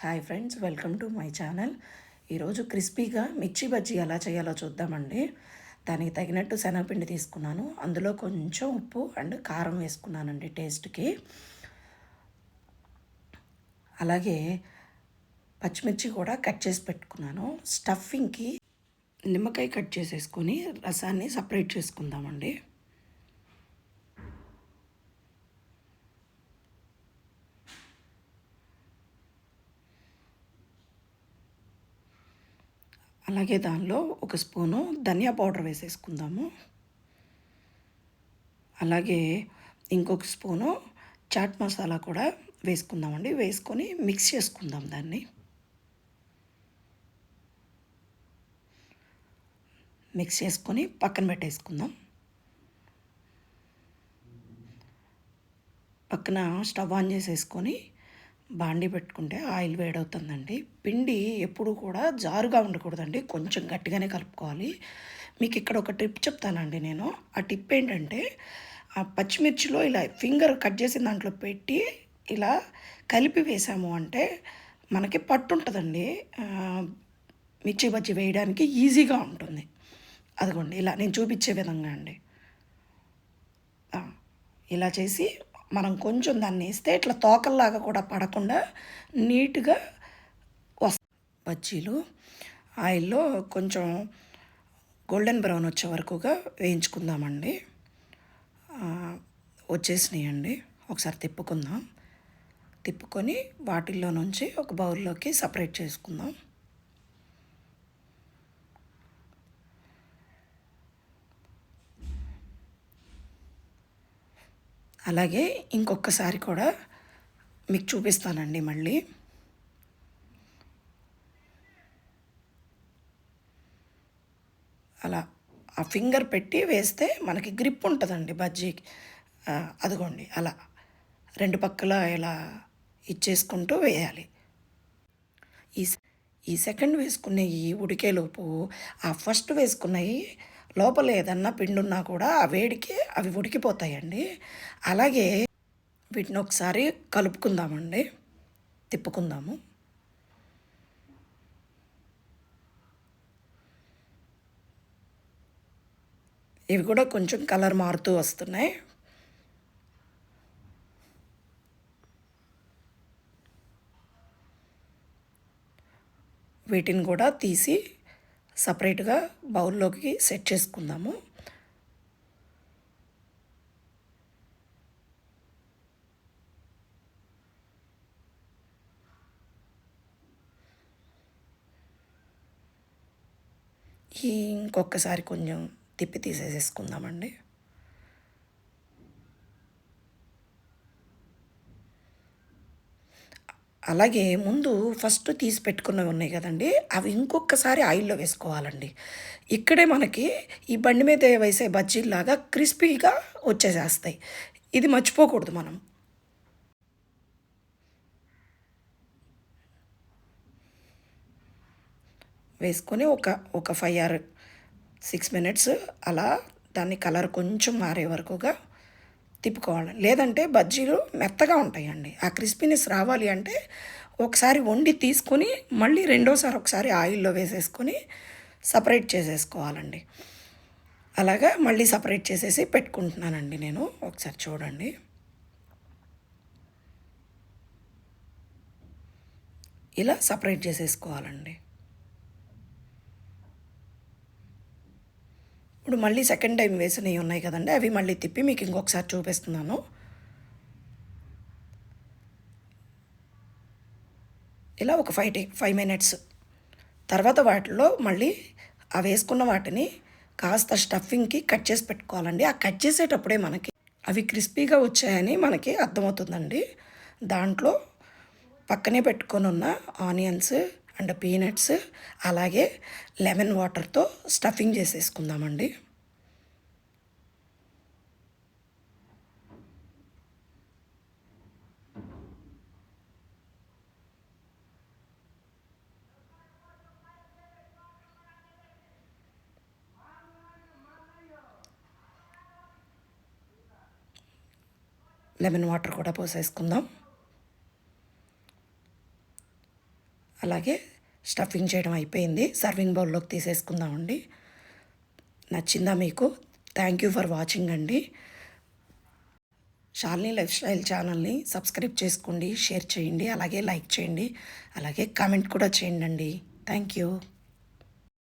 Hi friends, welcome to my channel. ఈరోజు క్రిస్పీగా మిర్చి బజ్జీ ఎలా చేయాలో చూద్దామండి. దానికి తగినట్టు శనగపిండి తీసుకున్నాను. అందులో కొంచెం ఉప్పు అండ్ కారం వేసుకున్నానండి టేస్ట్కి. అలాగే పచ్చిమిర్చి కూడా కట్ చేసి పెట్టుకున్నాను. స్టఫింగ్కి నిమ్మకాయ కట్ చేసేసుకొని రసాన్ని సపరేట్ చేసుకుందామండి. అలాగే దానిలో ఒక స్పూను ధనియా పౌడర్ వేసేసుకుందాము. అలాగే ఇంకొక స్పూను చాట్ మసాలా కూడా వేసుకుందామండి. వేసుకొని మిక్స్ చేసుకుందాం. దాన్ని మిక్స్ చేసుకొని పక్కన పెట్టేసుకుందాం. పక్కన స్టవ్ ఆన్ చేసేసుకొని బాండీ పెట్టుకుంటే ఆయిల్ వేడవుతుందండి. పిండి ఎప్పుడు కూడా జారుగా ఉండకూడదండి, కొంచెం గట్టిగానే కలుపుకోవాలి. మీకు ఇక్కడ ఒక టిప్ చెప్తానండి నేను. ఆ టిప్ ఏంటంటే, ఆ పచ్చిమిర్చిలో ఇలా ఫింగర్ కట్ చేసిన దాంట్లో పెట్టి ఇలా కలిపి వేసాము అంటే మనకి పట్టు ఉంటుందండి. మిర్చి బజ్జీ వేయడానికి ఈజీగా ఉంటుంది. అదిగోండి, ఇలా నేను చూపించే విధంగా అండి. ఇలా చేసి మనం కొంచెం దాన్ని వేస్తే ఇట్లా తోకల్లాగా కూడా పడకుండా నీట్గా వస్తాయి బజ్జీలు. ఆయిల్లో కొంచెం గోల్డెన్ బ్రౌన్ వచ్చే వరకుగా వేయించుకుందామండి. వచ్చేసినాయండి. ఒకసారి తిప్పుకుందాం. తిప్పుకొని వాటిల్లో నుంచి ఒక బౌల్లోకి సపరేట్ చేసుకుందాం. అలాగే ఇంకొకసారి కూడా మీకు చూపిస్తానండి. మళ్ళీ అలా ఆ ఫింగర్ పెట్టి వేస్తే మనకి గ్రిప్ ఉంటుందండి బజ్జీకి. అదిగోండి, అలా రెండు పక్కల ఇలా ఇచ్చేసుకుంటూ వేయాలి. ఈ ఈ సెకండ్ వేసుకునేవి ఉడికేలోపు ఆ ఫస్ట్ వేసుకున్నవి లోపల ఏదన్నా పిండి ఉన్నా కూడా ఆ వేడికి అవి ఉడికిపోతాయండి. అలాగే వీటిని ఒకసారి కలుపుకుందామండి, తిప్పుకుందాము. ఇవి కూడా కొంచెం కలర్ మారుతూ వస్తున్నాయి. వీటిని కూడా తీసి సపరేట్గా బౌల్లోకి సెట్ చేసుకుందాము. ఇంకొకసారి కొంచెం తిప్పి తీసేసేసుకుందామండి. అలాగే ముందు ఫస్ట్ తీసి పెట్టుకున్నవి ఉన్నాయి కదండి, అవి ఇంకొకసారి ఆయిల్లో వేసుకోవాలండి. ఇక్కడే మనకి ఈ బండి మీద వేసే బజ్జీలాగా క్రిస్పీగా వచ్చేసేస్తాయి. ఇది మర్చిపోకూడదు మనం. వేసుకొని ఒక 5 or 6 minutes అలా దాన్ని కలర్ కొంచెం మారే వరకుగా తిప్పుకోవాలి. లేదంటే బజ్జీలు మెత్తగా ఉంటాయండి. ఆ క్రిస్పీనెస్ రావాలి అంటే ఒకసారి వండి తీసుకొని మళ్ళీ రెండోసారి ఒకసారి ఆయిల్లో వేసేసుకొని సపరేట్ చేసేసుకోవాలండి. అలాగా మళ్ళీ సపరేట్ చేసేసి పెట్టుకుంటున్నానండి నేను. ఒకసారి చూడండి. ఇలా సపరేట్ చేసేసుకోవాలండి. ఇప్పుడు మళ్ళీ సెకండ్ టైం వేసినవి ఉన్నాయి కదండి, అవి మళ్ళీ తిప్పి మీకు ఇంకొకసారి చూపిస్తున్నాను. ఇలా ఒక 5 minutes తర్వాత వాటిలో మళ్ళీ ఆ వేసుకున్న వాటిని కాస్త స్టఫింగ్కి కట్ చేసి పెట్టుకోవాలండి. ఆ కట్ చేసేటప్పుడే మనకి అవి క్రిస్పీగా వచ్చాయని మనకి అర్థమవుతుందండి. దాంట్లో పక్కనే పెట్టుకొని ఉన్న ఆనియన్స్ అండ్ పీనట్స్ అలాగే లెమన్ వాటర్తో స్టఫింగ్ చేసేసుకుందామండి. లెమన్ వాటర్ కూడా పోసేసుకుందాం. అలాగే స్టఫింగ్ చేయడం అయిపోయింది. సర్వింగ్ బౌల్లోకి తీసేసుకుందామండి. నచ్చిందా మీకు? థ్యాంక్ యూ ఫర్ వాచింగ్ అండి. శాలిని లైఫ్ స్టైల్ ఛానల్ని సబ్స్క్రైబ్ చేసుకోండి, షేర్ చేయండి, అలాగే లైక్ చేయండి, అలాగే కామెంట్ కూడా చేయండి అండి. Thank you.